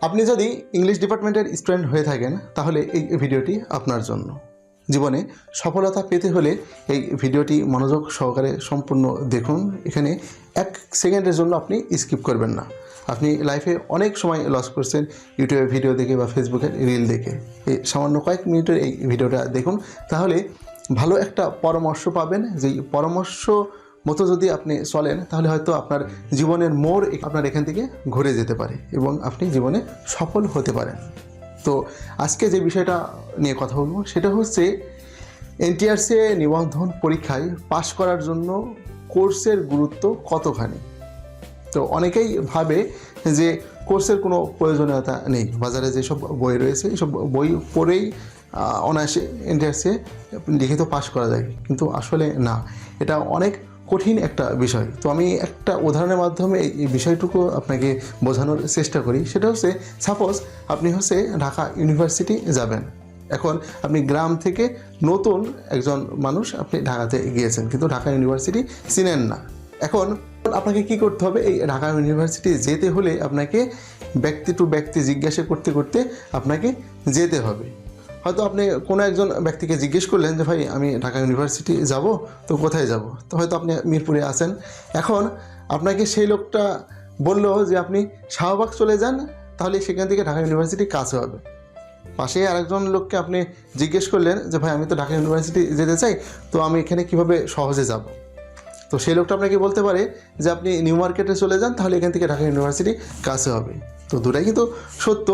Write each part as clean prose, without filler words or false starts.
আপনি যদি ইংলিশ ডিপার্টমেন্টের স্টুডেন্ট হয়ে থাকেন তাহলে এই ভিডিওটি আপনার জন্য। জীবনে সফলতা পেতে হলে এই ভিডিওটি মনোযোগ সহকারে সম্পূর্ণ দেখুন। এখানে 1 সেকেন্ডের জন্য আপনি স্কিপ করবেন না। আপনি লাইফে অনেক সময় লস করছেন ইউটিউবে ভিডিও দেখে বা ফেসবুকের রিল দেখে। এই সামান্য কয়েক মিনিটের এই ভিডিওটা দেখুন, তাহলে ভালো একটা পরামর্শ পাবেন। যেই পরামর্শ মতো যদি আপনি চলেন তাহলে হয়তো আপনার জীবনের মোড় আপনার এখান থেকে ঘুরে যেতে পারে এবং আপনি জীবনে সফল হতে পারেন। তো আজকে যে বিষয়টা নিয়ে কথা বলবো সেটা হচ্ছে এনটিআরসি নিবন্ধন পরীক্ষায় পাশ করার জন্য কোর্সের গুরুত্ব কতখানি। তো অনেকেই ভাবে যে কোর্সের কোনো প্রয়োজনীয়তা নেই, বাজারে যেসব বই রয়েছে এইসব বই পড়েই অনায়াসে এনটিআরসি লিখিত পাশ করা যায়, কিন্তু আসলে না, এটা অনেক কঠিন একটা বিষয়। তো আমি একটা উদাহরণের মাধ্যমে এই বিষয়টুকু আপনাকে বোঝানোর চেষ্টা করি। সেটা হচ্ছে, সাপোজ আপনি ঢাকা ইউনিভার্সিটি যাবেন। এখন আপনি গ্রাম থেকে নতুন একজন মানুষ, আপনি ঢাকাতে গিয়েছেন কিন্তু ঢাকা ইউনিভার্সিটি চিনেন না। এখন আপনাকে কি করতে হবে, এই ঢাকা ইউনিভার্সিটি যেতে হলে আপনাকে ব্যক্তি টু ব্যক্তি জিজ্ঞাসা করতে করতে আপনাকে যেতে হবে। হয়তো আপনি কোনো একজন ব্যক্তিকে জিজ্ঞেস করলেন যে ভাই আমি ঢাকা ইউনিভার্সিটি যাব, তো কোথায় যাব? তো হয়তো আপনি মিরপুরে আছেন। এখন আপনাকে সেই লোকটা বললো যে আপনি শাহবাগ চলে যান, তাহলে সেখান থেকে ঢাকা ইউনিভার্সিটি কাছে হবে। পাশেই আরেকজন লোককে আপনি জিজ্ঞেস করলেন যে ভাই আমি তো ঢাকা ইউনিভার্সিটি যেতে চাই, তো আমি এখানে কিভাবে সহজে যাব? তো সেই লোকটা আপনাকে বলতে পারে যে আপনি নিউ মার্কেটে চলে যান, তাহলে এখান থেকে ঢাকা ইউনিভার্সিটি কাছে হবে। তো দুটাই কিন্তু সত্য।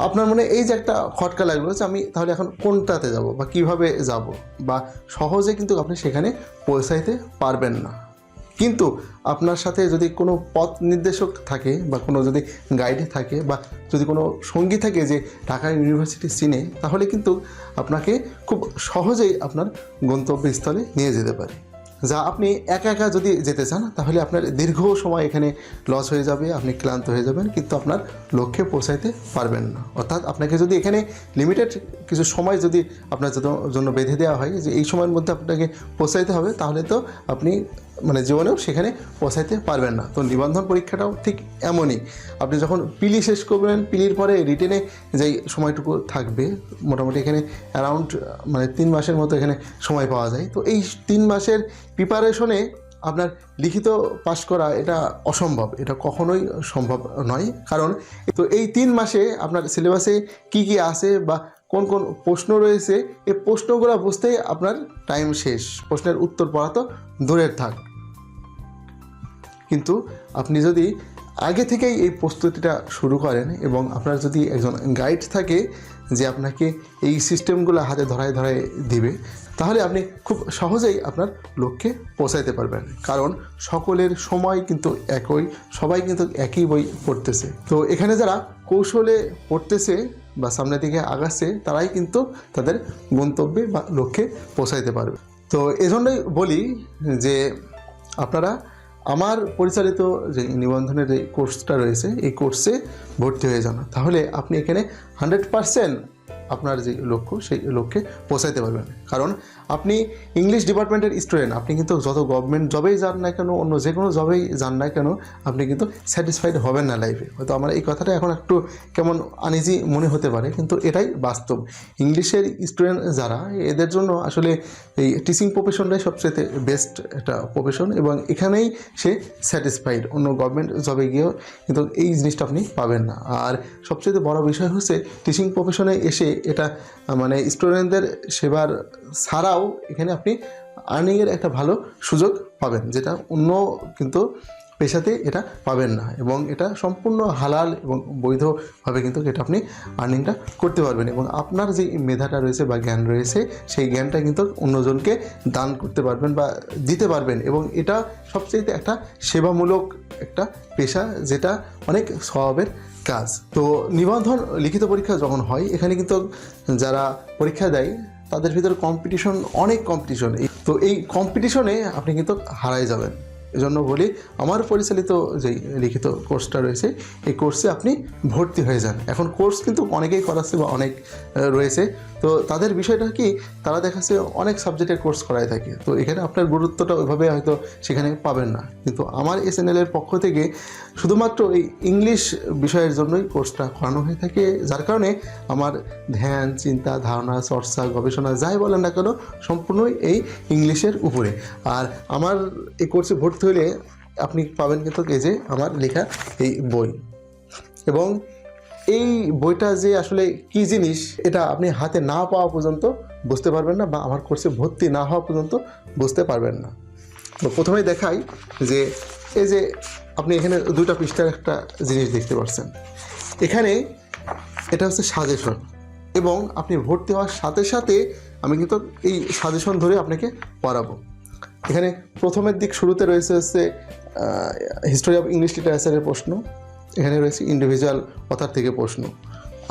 আপনার মনে এই যে একটা খটকা লাগলো যে আমি তাহলে এখন কোনটাতে যাব বা কিভাবে যাব, বা সহজে কিন্তু আপনি সেখানে পৌঁছাইতে পারবেন না। কিন্তু আপনার সাথে যদি কোনো পথ নির্দেশক থাকে বা কোনো যদি গাইড থাকে বা যদি কোনো সঙ্গী থাকে যে ঢাকা ইউনিভার্সিটি চিনে, তাহলে কিন্তু আপনাকে খুব সহজেই আপনার গন্তব্যস্থলে নিয়ে যেতে পারে। যা আপনি একা একা যদি যেতে চান তাহলে আপনার দীর্ঘ সময় এখানে লস হয়ে যাবে, আপনি ক্লান্ত হয়ে যাবেন, কিন্তু আপনার লক্ষ্যে পৌঁছাইতে পারবেন না। অর্থাৎ আপনাকে যদি এখানে লিমিটেড কিছু সময় যদি আপনার জন্য বেঁধে দেওয়া হয় যে এই সময়ের মধ্যে আপনাকে পৌঁছাইতে হবে, তাহলে তো আপনি জীবনেও সেখানে পৌঁছাইতে পারবেন না। তো নিবন্ধন পরীক্ষাটাও ঠিক এমনই। আপনি যখন পিলি শেষ করবেন, পিলির পরে রিটেনে যেই সময়টুকু থাকবে, মোটামুটি এখানে অ্যারাউন্ড 3 মাসের মতো এখানে সময় পাওয়া যায়। তো এই 3 মাসের প্রিপারেশনে আপনার লিখিত পাশ করা এটা অসম্ভব, এটা কখনোই সম্ভব নয়। কারণ তো এই 3 মাসে আপনার সিলেবাসে কি কি আছে বা কোন কোন প্রশ্ন রয়েছে, এই প্রশ্নগুলো বুঝতেই আপনার টাইম শেষ। প্রশ্নের উত্তর পড়া তো দূরের থাক। কিন্তু আপনি যদি আগে থেকেই এই প্রস্তুতিটা শুরু করেন এবং আপনার যদি একজন গাইড থাকে যে আপনাকে এই সিস্টেমগুলো হাতে ধরায় ধরায় দিবে, তাহলে আপনি খুব সহজেই আপনার লক্ষ্যে পৌঁছাইতে পারবেন। কারণ সকলের সময় কিন্তু একই, সবাই কিন্তু একই বই পড়তেছে। তো এখানে যারা কৌশলে পড়তেছে বা সামনের দিকে আগাচ্ছে, তারাই কিন্তু তাদের গন্তব্যে বা লক্ষ্যে পৌঁছাইতে পারবে। তো এজন্যই বলি যে আপনারা আমার পরিচালিত যে নিবন্ধনের যে কোর্সটা রয়েছে, এই কোর্সে ভর্তি হয়ে যান। তাহলে আপনি এখানে 100% আপনার যে লক্ষ্য সেই লক্ষ্যে পৌঁছাইতে পারবেন। কারণ আপনি ইংলিশ ডিপার্টমেন্টের স্টুডেন্ট, আপনি কিন্তু যত গভর্নমেন্ট জবেই যান না কেন, অন্য যে কোনো জবেই যান না কেন, আপনি কিন্তু স্যাটিসফাইড হবেন না লাইফে। হয়তো আমার এই কথাটা এখন একটু কেমন আনইজি মনে হতে পারে, কিন্তু এটাই বাস্তব। ইংলিশের স্টুডেন্ট যারা, এদের জন্য আসলে এই টিচিং প্রফেশনটাই সবচেয়ে বেস্ট একটা প্রফেশন এবং এখানেই সে স্যাটিসফাইড। অন্য গভর্নমেন্ট জবে গিয়েও কিন্তু এই জিনিসটা আপনি পাবেন না। আর সবচেয়ে বড় বিষয় হচ্ছে টিচিং প্রফেশনে এসে এটা স্টুডেন্টদের সেবার ছাড়াও এখানে আপনি আর্নিংয়ের একটা ভালো সুযোগ পাবেন, যেটা অন্য কিন্তু পেশাতে এটা পাবেন না। এবং এটা সম্পূর্ণ হালাল এবং বৈধভাবে কিন্তু এটা আপনি আর্নিংটা করতে পারবেন এবং আপনার যে মেধাটা রয়েছে বা জ্ঞান রয়েছে, সেই জ্ঞানটা কিন্তু অন্যজনকে দান করতে পারবেন বা দিতে পারবেন। এবং এটা সবচেয়ে একটা সেবামূলক একটা পেশা, যেটা অনেক স্বভাবের কাজ। তো নিবন্ধন লিখিত পরীক্ষা যখন হয়, এখানে কিন্তু যারা পরীক্ষা দেয় তাদের ভিতরে কম্পিটিশন, অনেক কম্পিটিশন। তো এই কম্পিটিশনে আপনি কিন্তু হারাই যাবেন। এজন্য বলি আমার পরিচালিত যেই লিখিত কোর্সটা রয়েছে এই কোর্সে আপনি ভর্তি হয়ে যান। এখন কোর্স কিন্তু অনেকেই করাচ্ছে বা অনেক রয়েছে, তো তাদের বিষয়টা কি তারা দেখাচ্ছে অনেক সাবজেক্টের কোর্স করায় থাকে, তো এখানে আপনার গুরুত্বটা ওইভাবে হয়তো সেখানে পাবেন না। কিন্তু আমার এই চ্যানেলের পক্ষ থেকে শুধুমাত্র এই ইংলিশ বিষয়ের জন্যই কোর্সটা করানো হয়ে থাকে, যার কারণে আমার ধ্যান, চিন্তা, ধারণা, চর্চা, গবেষণা যাই বলেন না কেন সম্পূর্ণই এই ইংলিশের উপরে। আর আমার এই কোর্সে ভর্তি হলে আপনি পাবেন কিন্তু এই যে আমার লেখা এই বই, এবং এই বইটা যে আসলে কী জিনিস এটা আপনি হাতে না পাওয়া পর্যন্ত বুঝতে পারবেন না, বা আমার কোর্সে ভর্তি না হওয়া পর্যন্ত বুঝতে পারবেন না। তো প্রথমেই দেখাই যে এই যে আপনি এখানে 2টা পৃষ্ঠার একটা জিনিস দেখতে পাচ্ছেন, এখানে এটা হচ্ছে সাজেশন, এবং আপনি ভর্তি হওয়ার সাথে সাথে আমি কিন্তু এই সাজেশন ধরে আপনাকে পড়াবো। এখানে প্রথমের দিক শুরুতে রয়েছে হচ্ছে হিস্টোরি অফ ইংলিশ লিটারেচারের প্রশ্ন, এখানে রয়েছে ইন্ডিভিজুয়াল অথার থেকে প্রশ্ন,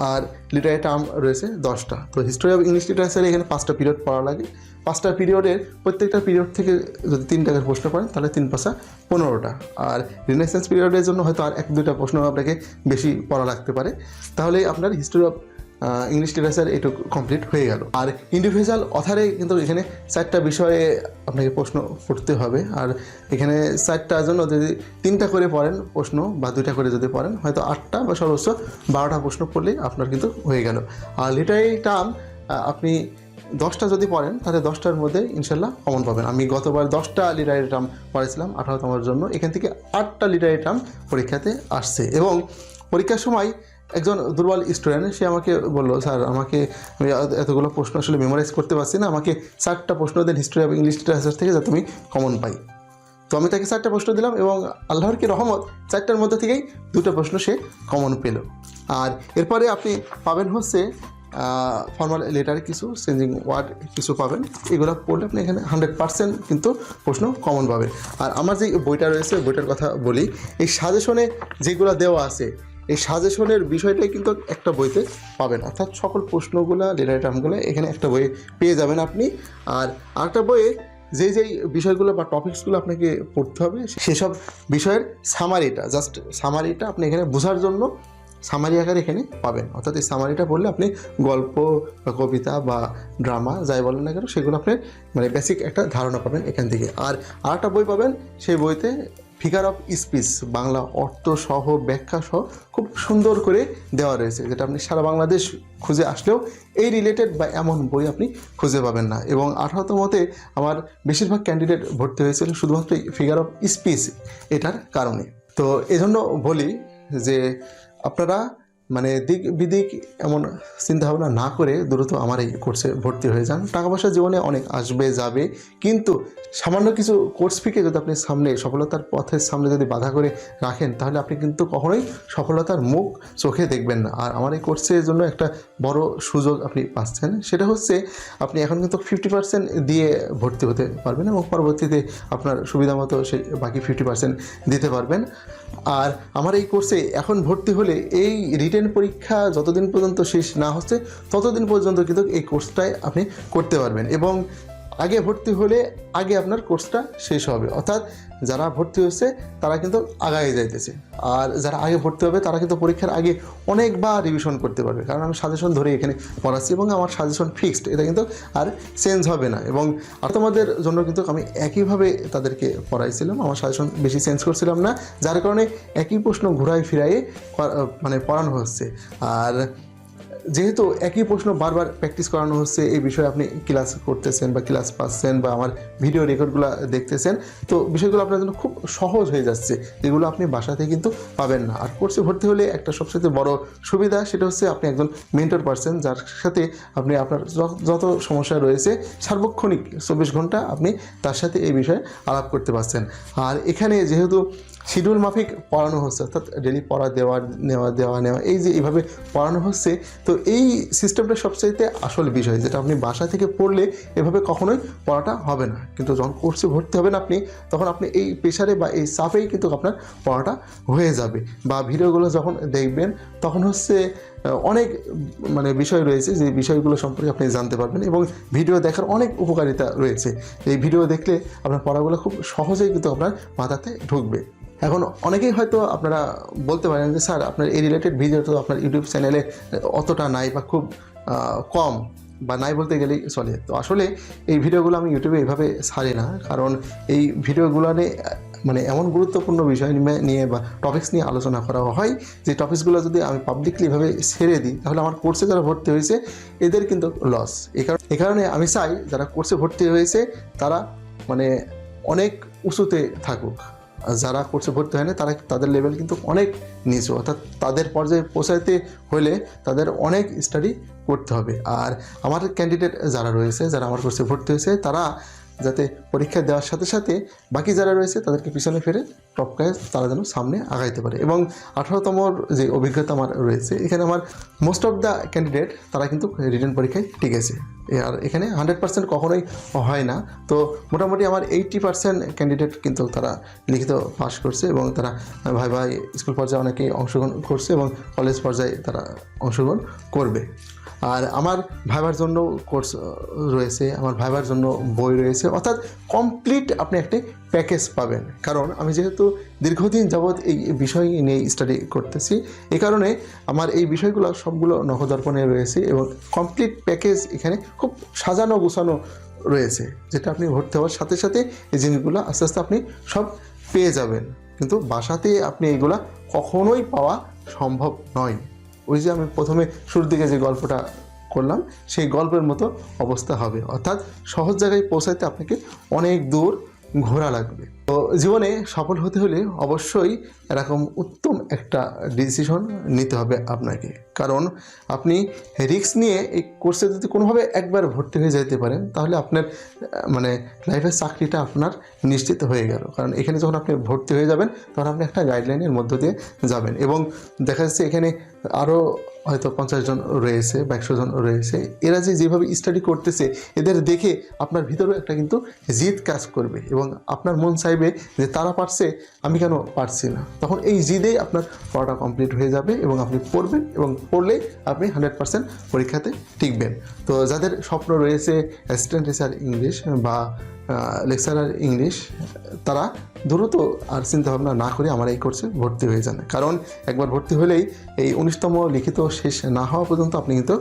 আর লিটারি টার্ম রয়েছে 10টা। তো হিস্টোরি অফ ইংলিশ লিটারেচারে এখানে 5টা পিরিয়ড পড়া লাগে, 5টা পিরিয়ডের প্রত্যেকটা পিরিয়ড থেকে যদি 3 টাকার প্রশ্ন করেন তাহলে 3 পাশা 15টা, আর রিনেসেন্স পিরিয়ডের জন্য হয়তো আর 1-2টা প্রশ্ন আপনাকে বেশি পড়া লাগতে পারে, তাহলে আপনার হিস্টোরি অফ ইংলিশ লিটারেচার এটুকু কমপ্লিট হয়ে গেল। আর ইন্ডিভিজুয়াল অথারে কিন্তু এখানে 4টা বিষয়ে আপনাকে প্রশ্ন পড়তে হবে, আর এখানে 4টার জন্য যদি 3টা করে পড়েন প্রশ্ন বা 2টা করে যদি পড়েন হয়তো 8টা বা সর্বোচ্চ 12টা প্রশ্ন পড়লেই আপনার কিন্তু হয়ে গেল। আর লিটারি টার্ম আপনি 10টা যদি পড়েন তাহলে 10টার মধ্যে ইনশাল্লাহ কমন পাবেন। আমি গতবার 10টা লিটারি টার্ম পড়েছিলাম 18তমের জন্য, এখান থেকে 8টা লিটারি টার্ম পরীক্ষাতে আসছে। এবং পরীক্ষার সময় একজন দুর্বল স্টুডেন্ট সে আমাকে বললো, স্যার আমি এতগুলো প্রশ্ন আসলে মেমোরাইজ করতে পারছি না, আমাকে 4টা প্রশ্ন দেন হিস্ট্রি অফ ইংলিশ লিটারেচার থেকে যাতে আমি কমন পাই। তো আমি তাকে 4টা প্রশ্ন দিলাম, এবং আল্লাহর কি রহমত 4টার মধ্যে থেকেই 2টা প্রশ্ন সে কমন পেল। আর এরপরে আপনি পাবেন হচ্ছে ফর্মাল লেটার কিছু, চেঞ্জিং ওয়ার্ড কিছু পাবেন, এগুলো পড়লে আপনি এখানে 100% কিন্তু প্রশ্ন কমন পাবেন। আর আমার যে বইটা রয়েছে বইটার কথা বলি, এই সাজেশনে যেগুলো দেওয়া আছে এই সাজেশনের বিষয়টাই কিন্তু একটা বইতে পাবেন, অর্থাৎ সকল প্রশ্নগুলো লিটারি টার্মগুলো এখানে একটা বইয়ে পেয়ে যাবেন আপনি। আর আরেকটা বইয়ে যেই বিষয়গুলো বা টপিকসগুলো আপনাকে পড়তে হবে সেসব বিষয়ের সামারিটা আপনি এখানে বোঝার জন্য সামারি আকারে এখানে পাবেন, অর্থাৎ এই সামারিটা পড়লে আপনি গল্প বা কবিতা বা ড্রামা যাই বলেন না কেন সেগুলো আপনি মানে বেসিক একটা ধারণা পাবেন এখান থেকে। আর আরেকটা বই পাবেন, সেই বইতে ফিগার অফ স্পিচ বাংলা অর্থ সহ ব্যাখ্যা সহ খুব সুন্দর করে দেওয়া রয়েছে, যেটা আপনি সারা বাংলাদেশ খুঁজে আসলেও এই রিলেটেড বা এমন বই আপনি খুঁজে পাবেন না। এবং 18তমতে আমার বেশিরভাগ ক্যান্ডিডেট ভর্তি হয়েছিল শুধুমাত্র এই ফিগার অফ স্পিচ এটার কারণে। তো এজন্য বলি যে আপনারা মানে দিক বিদিক এমন চিন্তাভাবনা না করে দ্রুত আমার এই কোর্সে ভর্তি হয়ে যান। টাকা পয়সা জীবনে অনেক আসবে যাবে, কিন্তু সামান্য কিছু কোর্স ফিকে যদি আপনি সামনে সফলতার পথের সামনে যদি বাধা করে রাখেন তাহলে আপনি কিন্তু কখনোই সফলতার মুখ চোখে দেখবেন না। আর আমার এই কোর্সের জন্য একটা বড় সুযোগ আপনি পাচ্ছেন, সেটা হচ্ছে আপনি এখন কিন্তু 50% দিয়ে ভর্তি হতে পারবেন, এবং পরবর্তীতে আপনার সুবিধা মতো সেই বাকি 50% দিতে পারবেন। আর আমার এই কোর্সে এখন ভর্তি হলে এই রিটেন পরীক্ষা যতদিন পর্যন্ত শেষ না হচ্ছে ততদিন পর্যন্ত কিন্তু এই কোর্সটাই আপনি করতে পারবেন, এবং আগে ভর্তি হলে আগে আপনার কোর্সটা শেষ হবে, অর্থাৎ যারা ভর্তি হচ্ছে তারা কিন্তু আগায় যাইতেছে, আর যারা আগে ভর্তি হবে তারা কিন্তু পরীক্ষার আগে অনেকবার রিভিশন করতে পারবে, কারণ আমি সাজেশন ধরে এখানে পড়াচ্ছি এবং আমার সাজেশন ফিক্সড, এটা কিন্তু আর চেঞ্জ হবে না। এবং আর তোমাদের জন্য কিন্তু আমি একইভাবে তাদেরকে পড়াইছিলাম, আমার সাজেশন বেশি চেঞ্জ করছিলাম না, যার কারণে একই প্রশ্ন ঘুরাই ফিরাইয়ে মানে পড়ানো হচ্ছে। আর যেহেতু একই প্রশ্ন বারবার প্র্যাকটিস করানো হচ্ছে, এই বিষয়ে আপনি ক্লাস করতেছেন বা ক্লাস পাচ্ছেন বা আমার ভিডিও রেকর্ডগুলো দেখতেছেন, তো বিষয়গুলো আপনার জন্য খুব সহজ হয়ে যাচ্ছে, যেগুলো আপনি বাসাতে কিন্তু পাবেন না। আর কোর্সে ভর্তি হলে একটা সবচেয়ে বড় সুবিধা সেটা হচ্ছে আপনি একজন মেন্টর পারসন, যার সাথে আপনি আপনার যত সমস্যা রয়েছে সার্বক্ষণিক 24 ঘন্টা আপনি তার সাথে এই বিষয়ে আলাপ করতে পারছেন। আর এখানে যেহেতু শিডিউল মাফিক পড়ানো হচ্ছে, অর্থাৎ ডেলি পড়া দেওয়া নেওয়া এই যে এইভাবে পড়ানো হচ্ছে। তো এই সিস্টেমটা সবচাইতে আসল বিষয়, যেটা আপনি বাসা থেকে পড়লে এভাবে কখনোই পড়াটা হবে না। কিন্তু যখন কোর্সে ভর্তি হবেন আপনি, তখন আপনি এই প্রেশারে বা এই চাপেই কিন্তু আপনার পড়াটা হয়ে যাবে। বা ভিডিওগুলো যখন দেখবেন তখন হচ্ছে অনেক মানে বিষয় রয়েছে, যে বিষয়গুলো সম্পর্কে আপনি জানতে পারবেন, এবং ভিডিও দেখার অনেক উপকারিতা রয়েছে। এই ভিডিও দেখলে আপনার পড়াগুলো খুব সহজেই কিন্তু আপনার মাথাতে ঢুকবে। এখন অনেকেই হয়তো আপনারা বলতে পারেন যে স্যার আপনার এই রিলেটেড ভিডিও তো আপনার ইউটিউব চ্যানেলে অতটা নাই বা খুব কম, বা নাই বলতে গেলেই চলে। তো আসলে এই ভিডিওগুলো আমি ইউটিউবে এইভাবে ছাড়ি না, কারণ এই ভিডিওগুলো নিয়ে মানে এমন গুরুত্বপূর্ণ বিষয় নিয়ে বা টপিকস নিয়ে আলোচনা করা হয়, যে টপিকসগুলো যদি আমি পাবলিকলি এভাবে ছেড়ে দিই তাহলে আমার কোর্সে যারা ভর্তি হয়েছে এদের কিন্তু লস। এই কারণে আমি চাই যারা কোর্সে ভর্তি হয়েছে তারা মানে অনেক উঁচুতে থাকুক, আর যারা কোর্সে ভর্তি হয় না তাদের লেভেল কিন্তু অনেক নিচু, অর্থাৎ তাদের পর্যায়ে পৌঁছাইতে হলে তাদের অনেক স্টাডি করতে হবে। আর আমার ক্যান্ডিডেট যারা রয়েছে, যারা আমার কোর্সে ভর্তি হয়েছে, তারা যাতে পরীক্ষা দেওয়ার সাথে সাথে বাকি যারা রয়েছে তাদেরকে পিছনে ফেরে টপকায় তারা যেন সামনে আগাইতে পারে। এবং 18তমর যে অভিজ্ঞতা আমার রয়েছে, এখানে আমার মোস্ট অফ দ্য ক্যান্ডিডেট তারা কিন্তু রিটেন পরীক্ষায় টিকেছে। আর এখানে 100% কখনোই হয় না। তো মোটামুটি আমার 80% ক্যান্ডিডেট কিন্তু তারা লিখিত পাস করছে, এবং তারা ভাই স্কুল পর্যায়ে অনেকেই অংশগ্রহণ করছে, এবং কলেজ পর্যায়ে তারা অংশগ্রহণ করবে। আর আমার ভাইবার জন্য কোর্স রয়েছে, আমার ভাইবার জন্য বই রয়েছে, অর্থাৎ কমপ্লিট আপনি একটি প্যাকেজ পাবেন। কারণ আমি যেহেতু দীর্ঘদিন যাবৎ এই বিষয় নিয়ে স্টাডি করতেছি, এই কারণে আমার এই বিষয়গুলো সবগুলো নখদর্পণে রয়েছে, এবং কমপ্লিট প্যাকেজ এখানে খুব সাজানো গোছানো রয়েছে, যেটা আপনি ভর্তি হওয়ার সাথে সাথে এই জিনিসগুলো আস্তে আস্তে আপনি সব পেয়ে যাবেন। কিন্তু বাসাতে আপনি এইগুলা কখনোই পাওয়া সম্ভব নয়। ওই যে আমি প্রথমে শুরুর দিকে যে গল্পটা করলাম, সেই গল্পের মতো অবস্থা হবে, অর্থাৎ সহজ জায়গায় পৌঁছাতে আপনাকে অনেক দূর ঘোরা লাগবে। তো জীবনে সফল হতে হলে অবশ্যই এরকম উত্তম একটা ডিসিশন নিতে হবে আপনাকে। কারণ আপনি রিস্ক নিয়ে এই কোর্সে যদি কোনোভাবে একবার ভর্তি হয়ে যেতে পারেন, তাহলে আপনার মানে লাইফের চাকরিটা আপনার নিশ্চিত হয়ে গেল। কারণ এখানে যখন আপনি ভর্তি হয়ে যাবেন তখন আপনি একটা গাইডলাইনের মধ্য দিয়ে যাবেন, এবং দেখা যাচ্ছে এখানে আরও হয়তো 50 জন রয়েছে বা 100 জন রয়েছে। এরা যেভাবে স্টাডি করতেছে এদের দেখে আপনার ভিতরেও একটা কিন্তু জিদ কাজ করবে, এবং আপনার মন চাইবে যে তারা পারছে আমি কেন পারছি না। তখন এই জিদেই আপনার পড়াটা কমপ্লিট হয়ে যাবে, এবং আপনি পড়বেন, এবং পড়লেই আপনি 100% পরীক্ষাতে টিকবেন। তো যাদের স্বপ্ন রয়েছে অ্যাসিস্ট্যান্ট টিচার ইংলিশ বা লেকচারার ইংলিশ, তারা দ্রুত আর চিন্তাভাবনা না করে আমার এই কোর্সে ভর্তি হয়ে যান। কারণ একবার ভর্তি হলেই এই 19তম লিখিত শেষ না হওয়া পর্যন্ত আপনি কিন্তু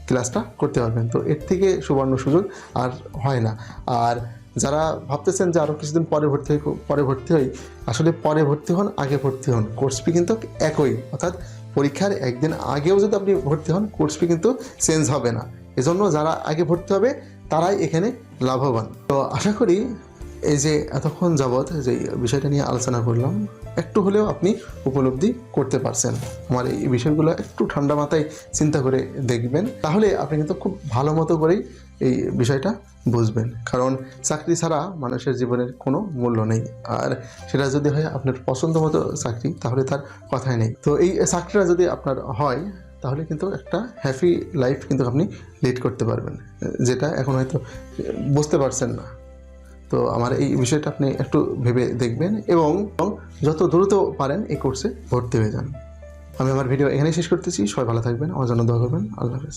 ক্লাসটা করতে পারবেন। তো এর থেকে সুবর্ণ সুযোগ আর হয় না। আর যারা ভাবতেছেন যে আরও কিছুদিন পরে ভর্তি হই, আসলে পরে ভর্তি হন আগে ভর্তি হন, কোর্স ফি কিন্তু একই। অর্থাৎ পরীক্ষার একদিন আগেও যদি আপনি ভর্তি হন, কোর্স ফি কিন্তু চেঞ্জ হবে না। এজন্য যারা আগে ভর্তি হবে তারাই এখানে লাভবান। তো আশা করি এই যে এতক্ষণ যাবৎ যে বিষয়টা নিয়ে আলোচনা করলাম, একটু হলেও আপনি উপলব্ধি করতে পারছেন। আমার এই বিষয়গুলো একটু ঠান্ডা মাথায় চিন্তা করে দেখবেন, তাহলে আপনি কিন্তু খুব ভালো মতো করেই এই বিষয়টা বুঝবেন। কারণ চাকরি ছাড়া মানুষের জীবনের কোনো মূল্য নেই, আর সেটা যদি হয় আপনার পছন্দ মতো চাকরি, তাহলে তার কথাই নেই। তো এই চাকরিটা যদি আপনার হয়, তাহলে কিন্তু একটা হ্যাপি লাইফ কিন্তু আপনি লিড করতে পারবেন, যেটা এখন হয়তো বুঝতে পারছেন না। তো আমার এই বিষয়টা আপনি একটু ভেবে দেখবেন, এবং যত দ্রুত পারেন এই কোর্সে ভর্তি হয়ে যান। আমি আমার ভিডিও এখানেই শেষ করতেছি। সবাই ভালো থাকবেন, আমার জন্য দোয়া করবেন। আল্লাহ হাফেজ।